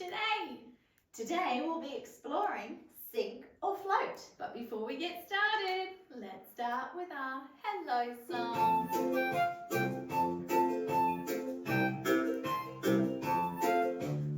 today? Today we'll be exploring sink or float. But before we get started, let's start with our hello song.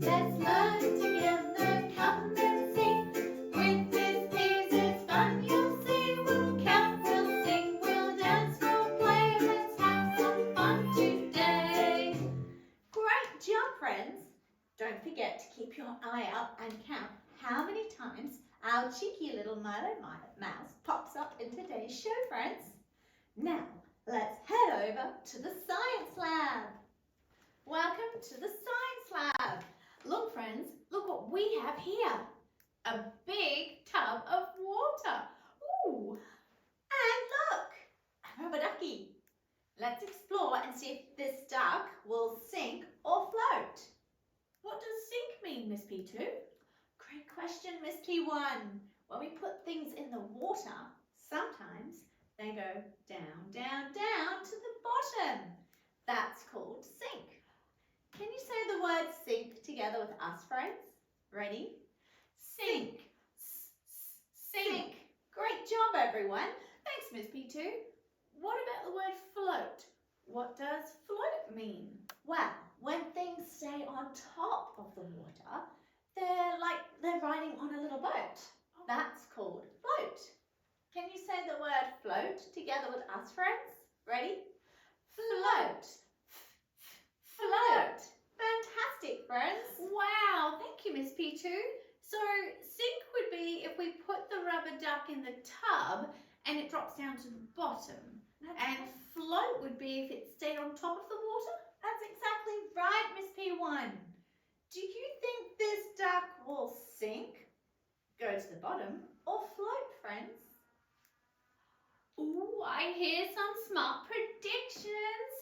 Let's learn together, come and sing. With this piece it's fun, you'll see. We'll count, we'll sing, we'll dance, we'll play. Let's have some fun today. Great job, friends. Don't forget to keep your eye out and count how many times our cheeky little Milo mouse pops up in today's show, friends. Now, let's head over to the science lab. Welcome to the science lab. Look, friends, look what we have here. A big tub of water. Ooh, and look, a rubber ducky. Let's explore and see if this duck will sink or float. What does sink mean, Miss P2? Great question, Miss P1. When we put things in the water, sometimes they go down, down, down to the bottom. That's called sink. Can you say the word sink together with us, friends? Ready? Sink. Sink. Great job, everyone. Thanks, Miss P2. What about the word float? What does float mean? Well, when things stay on top of the water, they're riding on a little boat. That's called float. Can you say the word float together with us, friends? Ready? Float. Float. Fantastic, friends. Wow, thank you, Miss P2. So sink would be if we put the rubber duck in the tub and it drops down to the bottom. And float would be if it stayed on top of the water? That's exactly right, Miss P1. Do you think this duck will sink, go to the bottom, or float, friends? Ooh, I hear some smart predictions.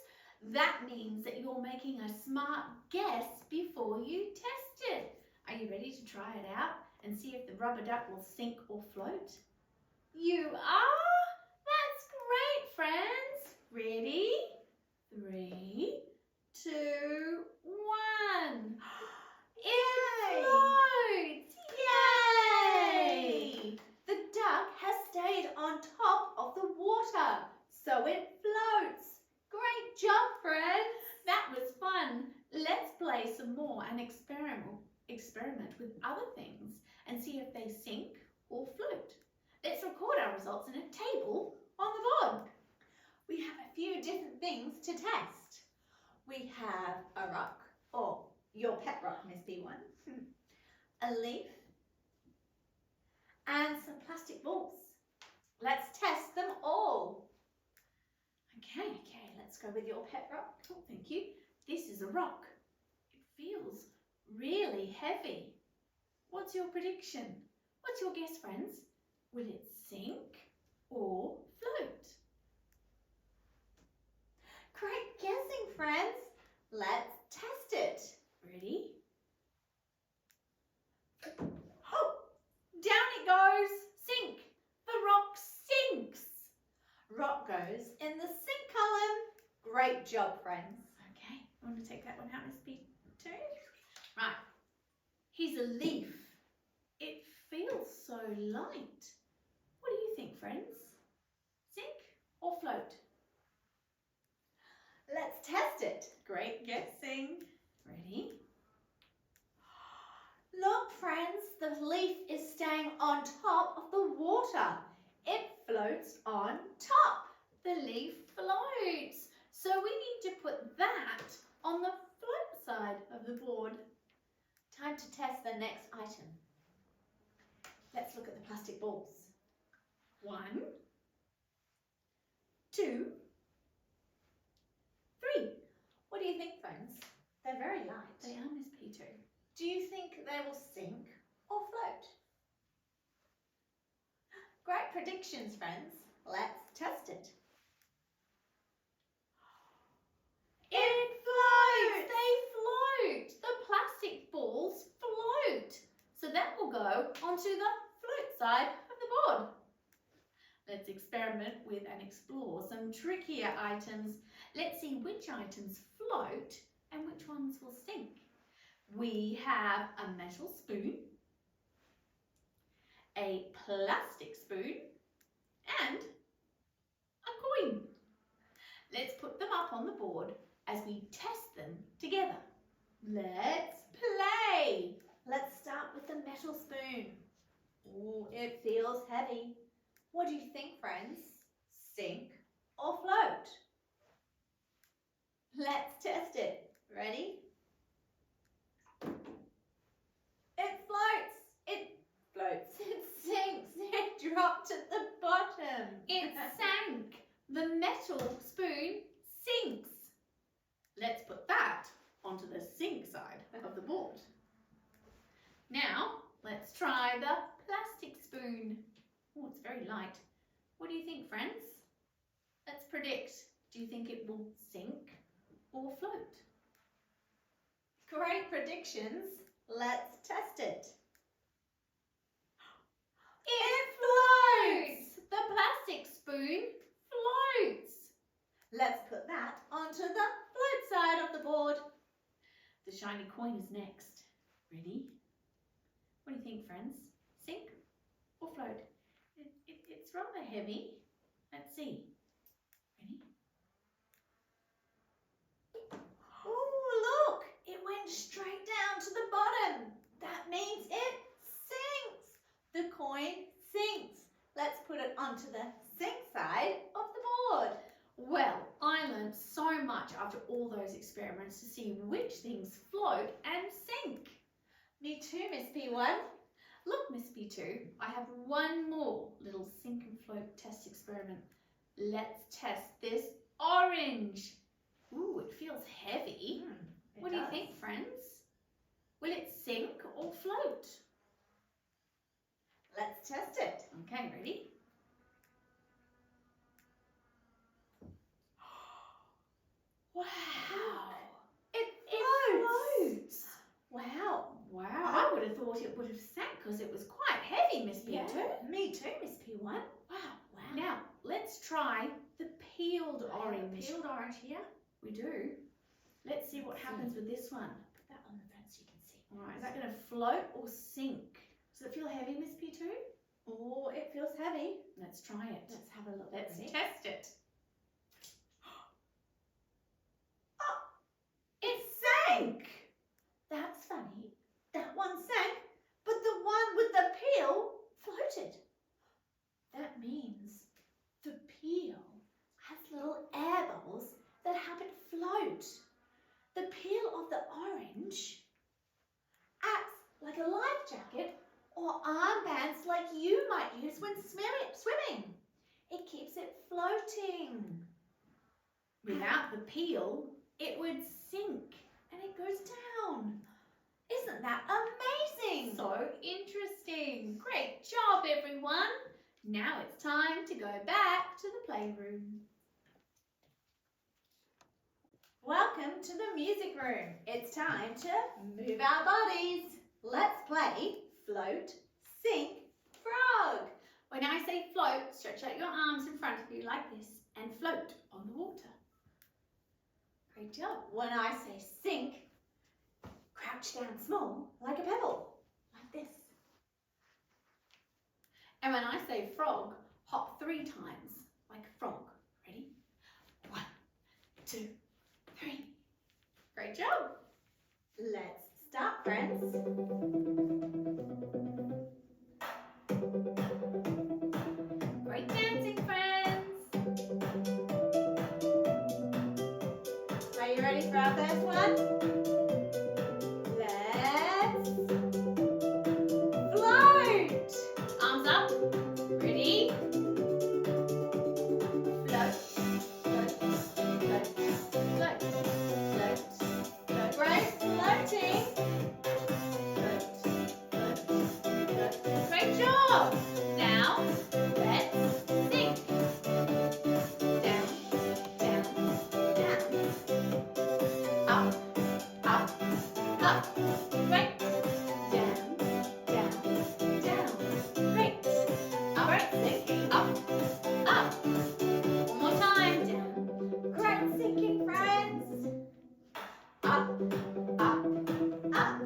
That means that you're making a smart guess before you test it. Are you ready to try it out and see if the rubber duck will sink or float? You are? That's great, friends. Ready? 3, 2, 1. It floats! Yay! The duck has stayed on top of the water, so it floats. Great job, friends. That was fun. Let's play some more and experiment with other things and see if they sink or float. Let's record our results in a table on the board. We have a few different things to test. We have a rock, or your pet rock, Miss B1, a leaf, and some plastic balls. Let's test them all. Okay, let's go with your pet rock. Oh, thank you. This is a rock. It feels really heavy. What's your prediction? What's your guess, friends? Will it sink or float? Great guessing, friends. Let's test it. Ready? Oh, down it goes. Sink. The rock sinks. Rock goes in the sink column. Great job, friends. Okay, I want to take that one out, Miss B2. Right. Here's a leaf. It feels so light. What do you think, friends? Sink or float? Let's test it. Great guessing. Ready? Look, friends, the leaf is staying on top of the water. It floats on top. The leaf floats. So we need to put that on the float side of the board. Time to test the next item. Let's look at the plastic balls. 1, 2, 3. What do you think, friends? They're very light. They are, Miss P2. Do you think they will sink or float? Great predictions, friends. Let's test it. It floats! They float! The plastic balls float. So that will go onto the float side of the board. Let's experiment with and explore some trickier items. Let's see which items float and which ones will sink. We have a metal spoon, a plastic spoon, and a coin. Let's put them up on the board as we test them together. Let's play. Let's start with the metal spoon. Oh, it feels heavy. What do you think, friends? Sink or float? Let's test it. Ready? It floats. It floats. It sinks. It dropped at the bottom. It sank. The metal spoon sinks. Let's put that onto the sink side of the board. Now, let's try the plastic spoon. Oh, it's very light. What do you think, friends? Let's predict. Do you think it will sink or float? Great predictions. Let's test it. It floats! The plastic spoon floats. Let's put that onto the float side of the board. The shiny coin is next. Ready? What do you think, friends? Sink or float? It's rather heavy. Let's see. Ready? Oh, look! It went straight down to the bottom. That means it sinks. The coin sinks. Let's put it onto the sink side of the board. Well, I learned so much after all those experiments to see which things float and sink. Me too, Miss P1. Look, Miss P2, I have one more little sink and float test experiment. Let's test this orange. Ooh, it feels heavy. What do you think, friends? Will it sink or float? Let's test it. Okay, ready? Wow. It floats. Wow. I would have thought it would have sank because it was quite heavy, Miss P2. Yeah, me too, Miss P1. Wow. Now, let's try the peeled orange. Peeled orange here? We do. Let's see what happens with this one. Put that on the front so you can see. All right, is that going to float or sink? Does it feel heavy, Miss P2? Oh, it feels heavy. Let's try it. Let's have a look. Let's test it. Oh, it sank. That's funny. That one sank, but the one with the peel floated. That means the peel has little air bubbles that help it float. The peel of the orange acts like a life jacket or armbands like you might use when swimming. It keeps it floating. Without the peel, it would sink and it goes down. Isn't that amazing? So interesting. Great job, everyone. Now it's time to go back to the playroom. Welcome to the music room. It's time to move our bodies. Let's play float, sink, frog. When I say float, stretch out your arms in front of you like this and float on the water. Great job. When I say sink, crouch down small like a pebble, like this. And when I say frog, hop 3 times like a frog. Ready? 1, 2, 3. Great job. Let's start, friends. Great dancing, friends. Are you ready for our first one? Let's float. Arms up. Ready? Float, float, float, float, float, float. Great, floating. Float, float, float. Great job. Now, let's sink. Down, down, down. Up, up, up. Great. Down, down, down. Great. All right, sinking. Up, up. One more time. Down. Great sinking, friends. Up, up, up.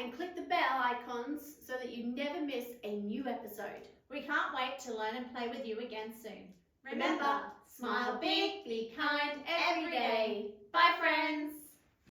and click the bell icons so that you never miss a new episode. We can't wait to learn and play with you again soon. Remember, smile big, be kind every day. Bye friends!